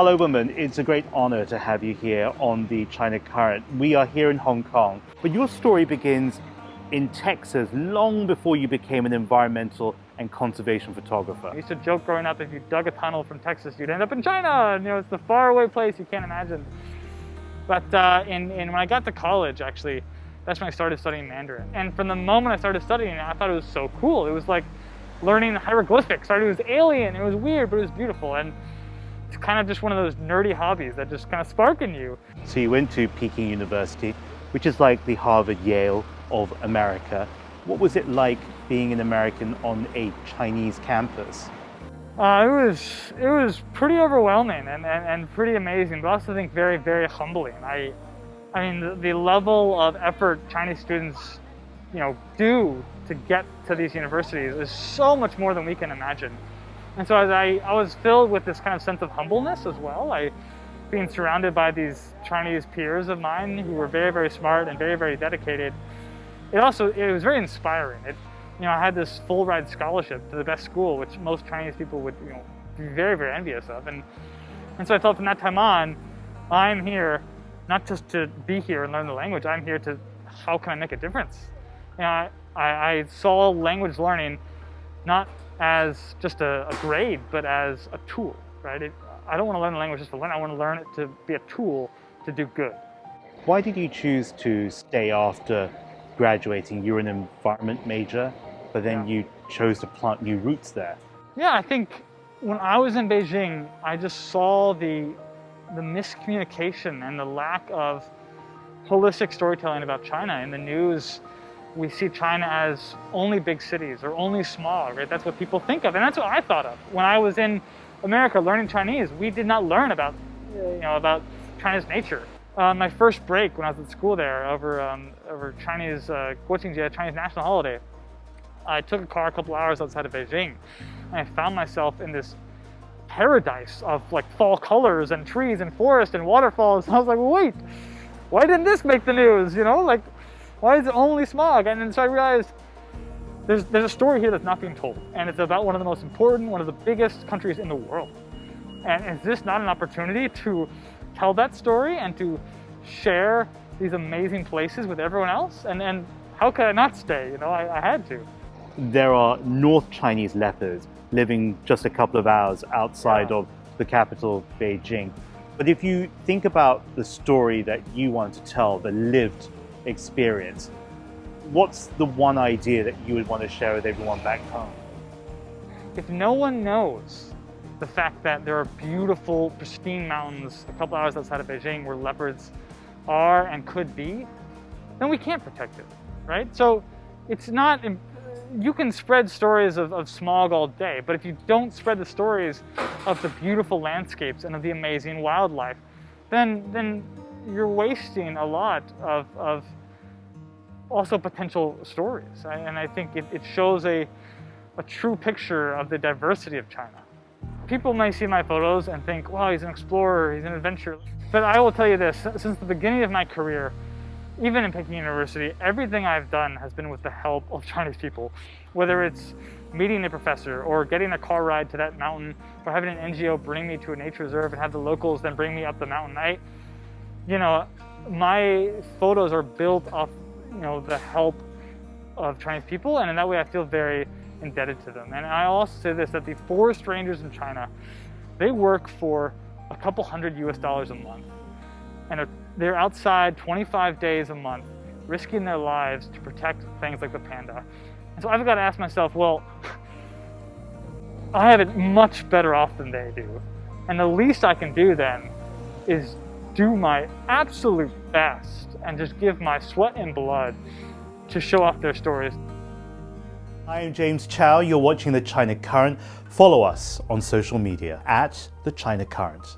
Chau Obermann, it's a great honor to have you here on the China Current. We are here in Hong Kong, but your story begins in Texas long before you became an environmental and conservation photographer. I used to joke growing up, if you dug a tunnel from Texas, you'd end up in China. And, it's the faraway place you can't imagine. But when I got to college, actually, that's when I started studying Mandarin. And from the moment I started studying it, I thought it was so cool. It was like learning hieroglyphics. It was alien, it was weird, but it was beautiful. And it's kind of just one of those nerdy hobbies that just kind of spark in you. So you went to Peking University, which is like the Harvard, Yale of America. What was it like being an American on a Chinese campus? It was pretty overwhelming and pretty amazing, but I also think very, very humbling. I mean, the level of effort Chinese students, do to get to these universities is so much more than we can imagine. And so as I was filled with this kind of sense of humbleness as well. Being surrounded by these Chinese peers of mine who were very, very smart and very, very dedicated. It was very inspiring. I had this full ride scholarship to the best school, which most Chinese people would, be very, very envious of. And so I felt from that time on, I'm here not just to be here and learn the language. I'm here to, how can I make a difference? I saw language learning not as just a grade, but as a tool, right? I don't want to learn the language just to learn. I want to learn it to be a tool to do good. Why did you choose to stay after graduating? You were an environment major, but then you chose to plant new roots there. Yeah, I think when I was in Beijing, I just saw the miscommunication and the lack of holistic storytelling about China. In the news, we see China as only big cities or only small, right? That's what people think of, and that's what I thought of. When I was in America learning Chinese, we did not learn about China's nature. My first break when I was at school there over Chinese Guoqingjie, Chinese national holiday, I took a car a couple hours outside of Beijing, and I found myself in this paradise of like fall colors and trees and forest and waterfalls. I was like, wait, why didn't this make the news? Why is it only smog? And then so I realized there's a story here that's not being told, and it's about one of the most important, one of the biggest countries in the world. And is this not an opportunity to tell that story and to share these amazing places with everyone else? And how could I not stay? I had to. There are North Chinese lepers living just a couple of hours outside of the capital, Beijing. But if you think about the story that you want to tell, the lived experience, what's the one idea that you would want to share with everyone back home? If no one knows the fact that there are beautiful, pristine mountains a couple hours outside of Beijing where leopards are and could be, then we can't protect it, right? So it's not, you can spread stories of smog all day, but if you don't spread the stories of the beautiful landscapes and of the amazing wildlife, then you're wasting a lot of also potential stories. And I think it shows a true picture of the diversity of China. People may see my photos and think, wow, he's an explorer, he's an adventurer. But I will tell you this, since the beginning of my career, even in Peking University, everything I've done has been with the help of Chinese people. Whether it's meeting a professor or getting a car ride to that mountain or having an NGO bring me to a nature reserve and have the locals then bring me up the mountain. My photos are built off, the help of Chinese people, and in that way I feel very indebted to them. And I also say this, that the forest rangers in China, they work for a couple $100 US a month. And they're outside 25 days a month, risking their lives to protect things like the panda. And so I've got to ask myself, well, I have it much better off than they do. And the least I can do then is do my absolute best and just give my sweat and blood to show off their stories. I'm James Chau. You're watching The China Current. Follow us on social media @The China Current.